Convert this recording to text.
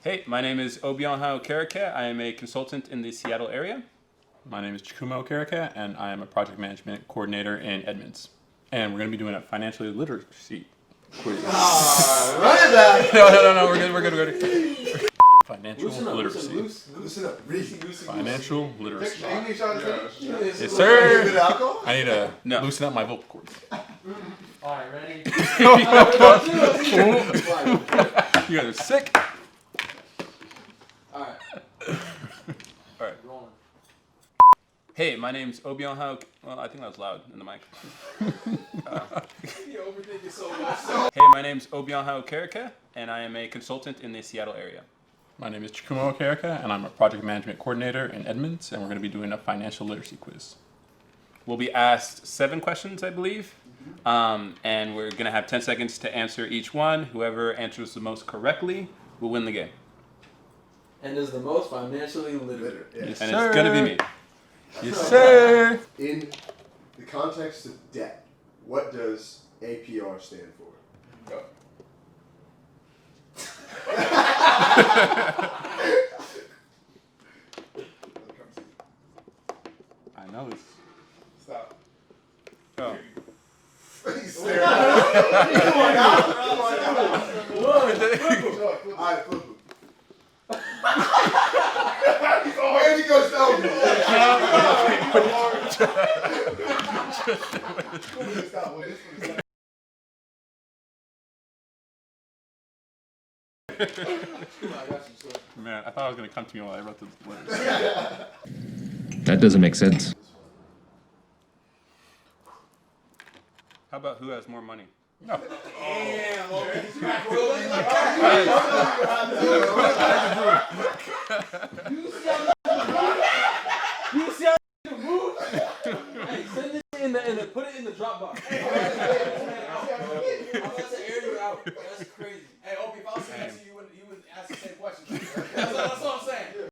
Hey, my name is Obioha and Okereke. I am a consultant in the Seattle area. My name is Chukuwma Okereke, and I am a project management coordinator in Edmonds. And we're going to be doing a financial literacy quiz. Run it back! No, we're good. Financial literacy. Loosen up. Financial literacy. English on the Yes, sir. Good alcohol? I need to loosen up my vocal cords. Alright, ready? You guys are sick. Alright. Alright. Rolling. Hey, my name's Obioha. Well, I think that was loud in the mic. You overthink it so much. Hey, my name's Obioha and Okereke, and I am a consultant in the Seattle area. My name is Chukuwma Okereke, and I'm a project management coordinator in Edmonds, and we're going to be doing a financial literacy quiz. We'll be asked 7 questions, I believe, and we're going to have 10 seconds to answer each one. Whoever answers the most correctly will win the game. And is the most financially literate. Yes. And it's going to be me. Yes, sir. In the context of debt, what does APR stand for? Go. I know this. Stop. Oh. He's staring at Come on now. Alright, flip him. And he goes down. Man, I thought it was going to come to me while I wrote the letters. That doesn't make sense. How about who has more money? Damn, you see how move? Hey, send it in the put it in the Dropbox. I'm about to air you out. That's crazy.